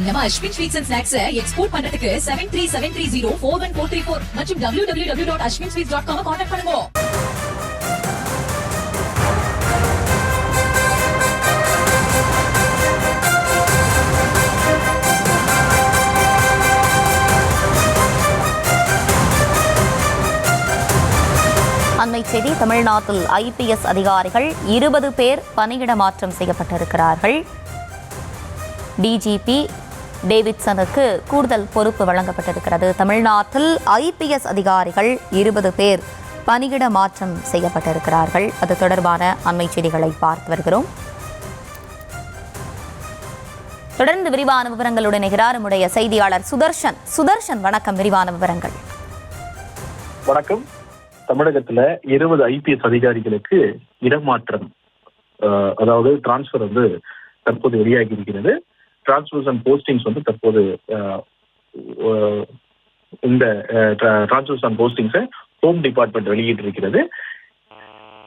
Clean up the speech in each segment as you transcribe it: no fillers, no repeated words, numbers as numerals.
நம்ம Ashwin sweets and snacks export பண்றதுக்கு 7373041434 மற்றும் www.ashwinsweets.com கான்டாக்ட் பண்ணுங்க. அண்மை செய்தி. தமிழ்நாட்டில் IPS அதிகாரிகள் 20 பேர் பணியிட மாற்றம் செய்யப்பட்டிருக்கிறார்கள். DGP டேவிட்சனுக்கு கூடுதல் பொறுப்பு வழங்கப்பட்டிருக்கிறது. தமிழ்நாட்டில் IPS அதிகாரிகள் 20 பேர் பணியிட மாற்றம் செய்யப்பட்டிருக்கிறார்கள். அது தொடர்பான அண்மை செய்திகளை பார்த்து வருகிறோம். தொடர்ந்து விரிவான விவரங்களுடன் இணைகிறார் நம்முடைய செய்தியாளர் சுதர்ஷன். சுதர்ஷன், வணக்கம். விரிவான விவரங்கள். வணக்கம். தமிழகத்துல 20 IPS அதிகாரிகளுக்கு இடமாற்றம், அதாவது டிரான்ஸ்பர் தற்போது வெளியாகி இருக்கிறது. டிரான்ஸ்பர்ஸ் அண்ட் போஸ்டிங்ஸ் தற்போது இந்த டிரான்ஸ்பர்ஸ் அண்ட் போஸ்டிங்ஸை ஹோம் டிபார்ட்மெண்ட் வெளியிட்டு இருக்கிறது.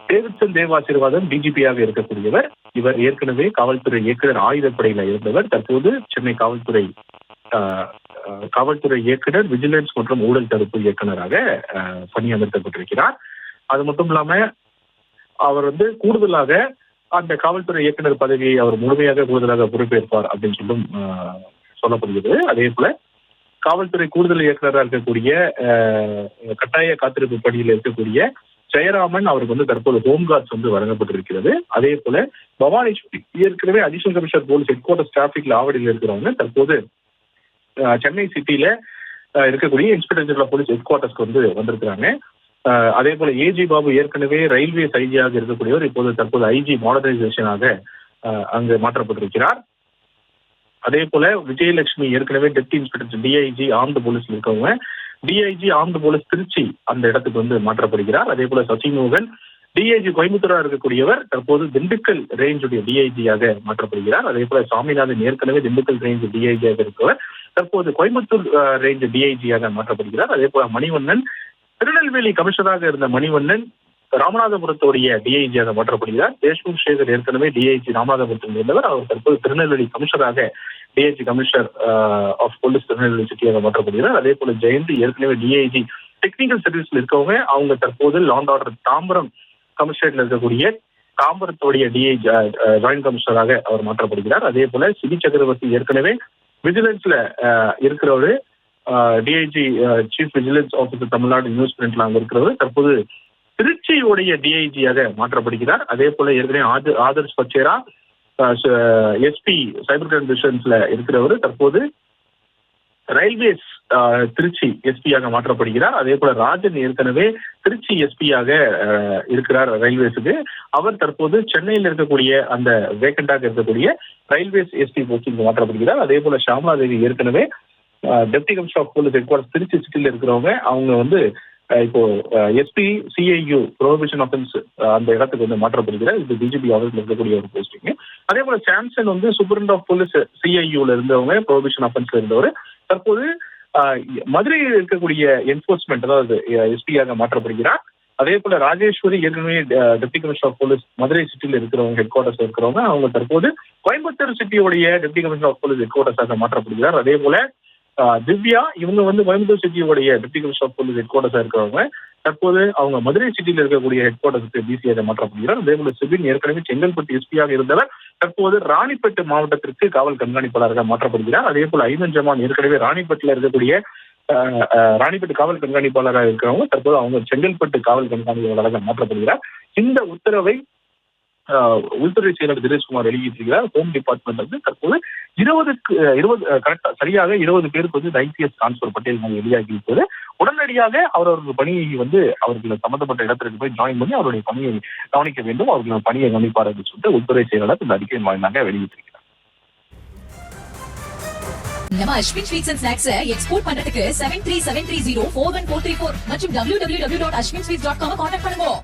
டேவிட்சன் தேவாசீர்வாதம் DGP-யாக இருக்கக்கூடியவர். இவர் ஏற்கனவே காவல்துறை இயக்குனர் ஆயுதப்படையில இருந்தவர். தற்போது சென்னை காவல்துறை இயக்குனர், விஜிலன்ஸ் மற்றும் ஊழல் தடுப்பு இயக்குனராக பணியமர்த்தப்பட்டிருக்கிறார். அது மட்டும் இல்லாம அவர் கூடுதலாக அந்த காவல்துறை இயக்குனர் பதவியை அவர் முழுமையாக கூடுதலாக பொறுப்பேற்பார் அப்படின்னு சொல்லப்படுகிறது. அதே போல காவல்துறை கூடுதல் இயக்குனராக இருக்கக்கூடிய கட்டாய காத்திருப்பு பணியில் இருக்கக்கூடிய ஜெயராமன் அவருக்கு தற்போது ஹோம்கார்ட்ஸ் வழங்கப்பட்டிருக்கிறது. அதே போல பவானீஸ்வரி ஏற்கனவே additional commissioner police headquarters traffic ஆவடியில் இருக்கிறவங்க தற்போது சென்னை சிட்டியில இருக்கக்கூடிய இன்ஸ்பெக்டர் ஜெனரல் போலீஸ் ஹெட் குவார்டர்ஸ்க்கு வந்திருக்கிறாங்க. அதே போல AG பாபு ஏற்கனவே ரயில்வே ஐஜியாக இருக்கக்கூடியவர் இப்போது தற்போது IG மாடர்னைசேஷனாக அங்கு மாற்றப்பட்டிருக்கிறார். அதே போல விஜயலட்சுமி ஏற்கனவே deputy inspector DIG armed police இருக்கவங்க DIG ஆர்ம்டு போலீஸ் திருச்சி அந்த இடத்துக்கு மாற்றப்படுகிறார். அதே போல சசிமோகன் DIG கோயம்புத்தூரா இருக்கக்கூடியவர் தற்போது திண்டுக்கல் ரேஞ்சுடைய DIG-யாக மாற்றப்படுகிறார். அதே போல சாமிநாதன் ஏற்கனவே திண்டுக்கல் ரேஞ்ச் DIG-யாக இருக்கவர் தற்போது கோயம்புத்தூர் ரேஞ்ச் DIG-யாக மாற்றப்படுகிறார். அதே போல மணிவண்ணன், திருநெல்வேலி கமிஷனராக இருந்த மணிவண்ணன் ராமநாதபுரத்துடைய DIG-யாக மாற்றப்படுகிறார். தேஷ்முக் சேகர் ஏற்கனவே DIG ராமநாதபுரத்தில் இருந்தவர். அவர் தற்போது திருநெல்வேலி கமிஷனராக DIG commissioner of police Tirunelveli சிட்டியாக மாற்றப்படுகிறார். அதே போல ஜெயந்தி ஏற்கனவே DIG டெக்னிக்கல் சர்வீஸ்ல இருக்கவங்க அவங்க தற்போது லாண்ட் ஆர்டர் தாம்பரம் கமிஷனரேட்ல இருக்கக்கூடிய தாம்பரத்துடைய DIG ஜாயின்ட் கமிஷனராக அவர் மாற்றப்படுகிறார். அதே போல சிபி சக்கரவர்த்தி ஏற்கனவே விஜிலன்ஸ்ல இருக்கிறவரு DIG chief vigilance officer Tamil Nadu இன்வெஸ்ட்மெண்ட்ல அங்க இருக்கிறவர் தற்போது திருச்சியுடைய DIG-யாக மாற்றப்படுகிறார். அதே போல ஏற்கனவே Adarsh Pachera SP cyber crime டிவிஷன்ஸ்ல இருக்கிறவர் தற்போது ரயில்வேஸ் திருச்சி SP-யாக மாற்றப்படுகிறார். அதே போல ராஜன் ஏற்கனவே திருச்சி SP-யாக இருக்கிறார் ரயில்வேஸுக்கு. அவர் தற்போது சென்னையில் இருக்கக்கூடிய அந்த வேக்கண்டாக இருக்கக்கூடிய ரயில்வேஸ் SP போஸ்டிங் மாற்றப்படுகிறார். அதே போல ஷாமலா தேவி ஏற்கனவே deputy commissioner of police headquarters Tiruchi சிட்டியில் இருக்கிறவங்க அவங்க இப்போ SP CIU ப்ரொஹிபிஷன் ஆஃபென்ஸ் அந்த இடத்துக்கு மாற்றப்படுகிறார். இது DGP ஆஃபீஸ்ல இருக்கக்கூடிய ஒரு போஸ்டிங். அதே போல சாம்சன் சூப்பரண்ட் ஆஃப் போலீஸ் CIU-ல இருந்தவங்க ப்ரொஹிபிஷன் ஆஃபென்ஸ்ல இருந்தவர் தற்போது மதுரையில் இருக்கக்கூடிய என்போர்ஸ்மெண்ட் அதாவது SP-யாக மாற்றப்படுகிறார். அதே போல ராஜேஸ்வரி ஏற்கனவே deputy commissioner of police Madurai சிட்டியில் இருக்கிறவங்க ஹெட் குவார்டர்ஸ் இருக்கிறவங்க அவங்க தற்போது கோயம்புத்தூர் சிட்டியோடைய டெப்டி கமிஷனர் ஆஃப் போலீஸ் ஹெட் குவார்டர்ஸாக மாற்றப்படுகிறார். அதே போல திவ்யா இவங்க கோயம்புத்தூர் சிட்டியோடைய டெப்டி கமிஷனர் ஆஃப் போலீஸ் ஹெட் குவார்டர்ஸா இருக்கிறவங்க தற்போது அவங்க மதுரை சிட்டியில் இருக்கக்கூடிய ஹெட் குவார்டர்ஸுக்கு DC-யாக மாற்றப்படுகிறார். அதே போல சிபின் ஏற்கனவே செங்கல்பட்டு SP-யாக இருந்தவர் தற்போது ராணிப்பேட்டு மாவட்டத்திற்கு காவல் கண்காணிப்பாளராக மாற்றப்படுகிறார். அதே போல ஐமன் ஜமான் ஏற்கனவே ராணிப்பேட்டில் இருக்கக்கூடிய ராணிப்பேட்டு காவல் கண்காணிப்பாளராக இருக்கிறவங்க தற்போது அவங்க செங்கல்பட்டு காவல் கண்காணிப்பாளராக மாற்றப்படுகிறார். இந்த உத்தரவை உள்துறை செயலர் தினேஷ்குமார் வெளியிட்டிருக்கிறார். ஹோம் டிபார்ட்மெண்ட் தற்போது 20 கரெக்டா சரியாக 20 பேருக்கு IPS டிரான்ஸ்பர் பட்டியல் வெளியாகி இருப்பது. உடனடியாக அவர்கள் பணியை அவர்கள் சம்பந்தப்பட்ட இடத்திற்கு போய் ஜாயின் பண்ணி அவருடைய பணியை கவனிக்க வேண்டும், அவர்கள் பணியை கவனிப்பார் என்று சொல்லிட்டு உள்துறை செயலாளர் இந்த அறிக்கை வாயிலாக வெளியிட்டிருக்கிறார். நம்ம Ashwin sweets and snacks export பண்றதுக்கு 7373041434 மற்றும் www.ashwinsweets.com கான்டாக்ட் பண்ணுங்க.